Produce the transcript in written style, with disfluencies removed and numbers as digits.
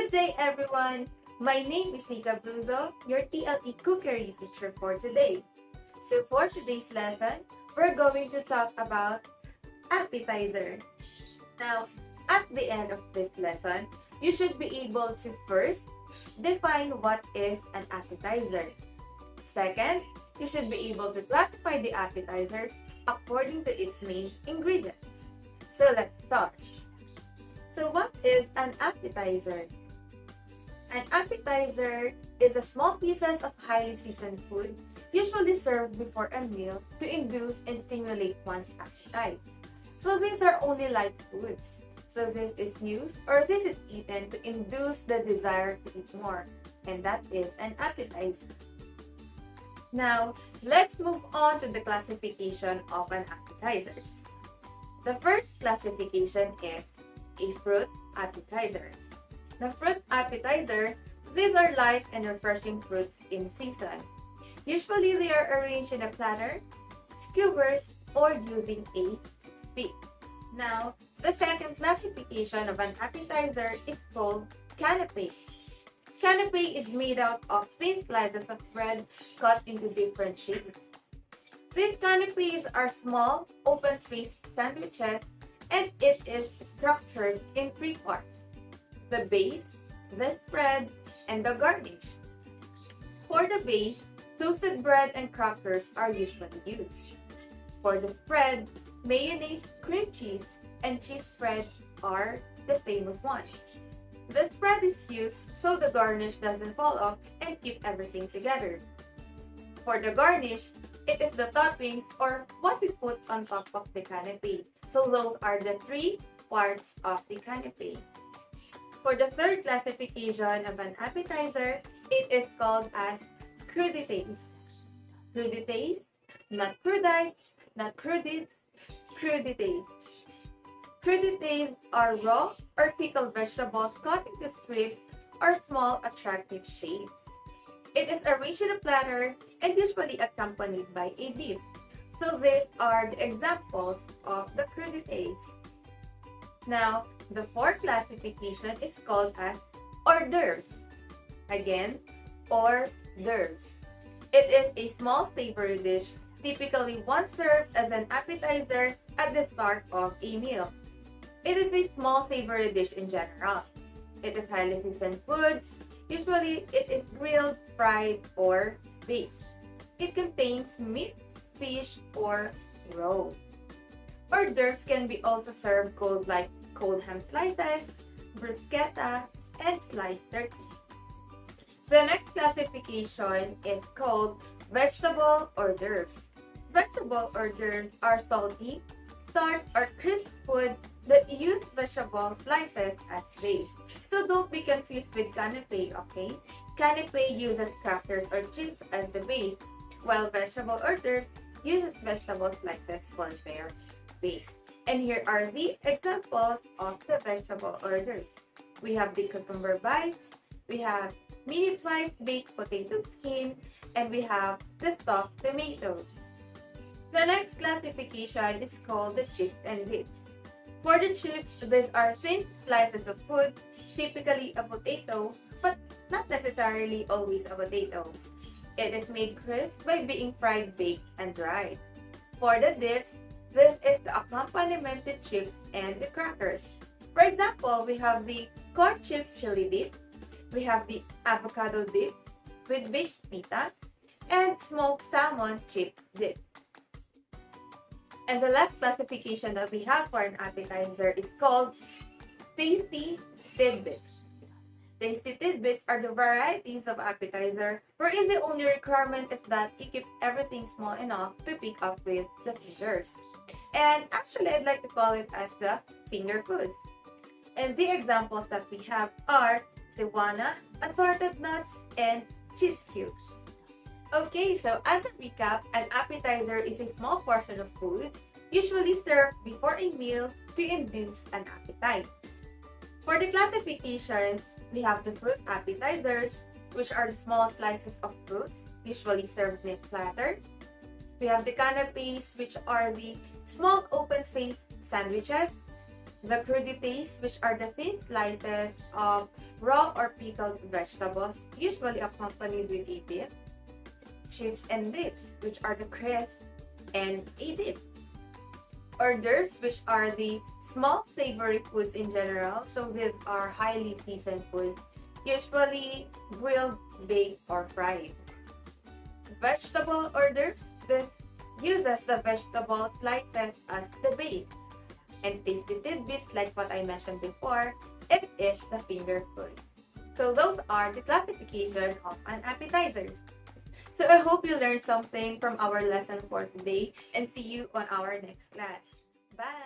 Good day, everyone! My name is Nika Bruzo, your TLE Cookery teacher for today. So for today's lesson, we're going to talk about appetizer. Now, at the end of this lesson, you should be able to first define what is an appetizer. Second, you should be able to classify the appetizers according to its main ingredients. So let's start. So what is an appetizer? An appetizer is a small pieces of highly seasoned food usually served before a meal to induce and stimulate one's appetite. So these are only light foods. So this is used or this is eaten to induce the desire to eat more, and that is an appetizer. Now, let's move on to the classification of an appetizers. The first classification is a fruit appetizer. The fruit appetizer, these are light and refreshing fruits in season. Usually they are arranged in a platter, skewers, or using a spit. Now, the second classification of an appetizer is called canapé. Canapé is made out of thin slices of bread cut into different shapes. These canapés are small, open-faced sandwiches, and it is structured in three parts: the base, the spread, and the garnish. For the base, toasted bread and crackers are usually used. For the spread, mayonnaise, cream cheese, and cheese spread are the famous ones. The spread is used so the garnish doesn't fall off and keep everything together. For the garnish, it is the toppings or what we put on top of the canapé. So those are the three parts of the canapé. For the third classification of an appetizer, it is called as crudités. Crudités, not crudites, not crudites, crudités. Crudités are raw or pickled vegetables cut into strips or small attractive shapes. It is arranged in a platter and usually accompanied by a beef. So these are the examples of the crudités. Now, the fourth classification is called as hors d'oeuvres. Again, hors d'oeuvres. It is a small savory dish, typically one served as an appetizer at the start of a meal. It is a small savory dish in general. It is highly seasoned foods. Usually, it is grilled, fried, or baked. It contains meat, fish, or raw. Hors d'oeuvres can be also served cold, like cold ham slices, bruschetta, and sliced turkey. The next classification is called vegetable hors d'oeuvres. Vegetable hors d'oeuvres are salty, tart, or crisp food that use vegetable slices as base. So don't be confused with canapé, okay? Canapé uses crackers or chips as the base, while vegetable hors d'oeuvres uses vegetable slices for their base. And here are the examples of the vegetable hors d'oeuvres. We have the cucumber bites, we have mini sliced baked potato skin, and we have the stuffed tomatoes. The next classification is called the chips and dips. For the chips, these are thin slices of food, typically a potato, but not necessarily always a potato. It is made crisp by being fried, baked, and dried. For the dips, this is the accompaniment to chips and the crackers. For example, we have the corn chips chili dip, we have the avocado dip with baked pita, and smoked salmon chip dip. And the last classification that we have for an appetizer is called tasty tidbits. Tasty tidbits are the varieties of appetizer wherein the only requirement is that you keep everything small enough to pick up with the fingers. And actually, I'd like to call it as the finger foods. And the examples that we have are tijuana, assorted nuts, and cheese cubes. Okay, so as a recap, an appetizer is a small portion of food usually served before a meal to induce an appetite. For the classifications, we have the fruit appetizers, which are the small slices of fruits, usually served in a platter. We have the canapés, which are the small open-faced sandwiches. The crudités, which are the thin slices of raw or pickled vegetables, usually accompanied with a dip. Chips and dips, which are the crisp and a dip. Hors d'oeuvres, which are the small savory foods in general. So these are highly seasoned foods, usually grilled, baked, or fried. Vegetable hors d'oeuvres, this uses the vegetable slices as the base. And tasty tidbits, like what I mentioned before, it is the finger food. So those are the classification of an appetizers. So I hope you learned something from our lesson for today and see you on our next class. Bye!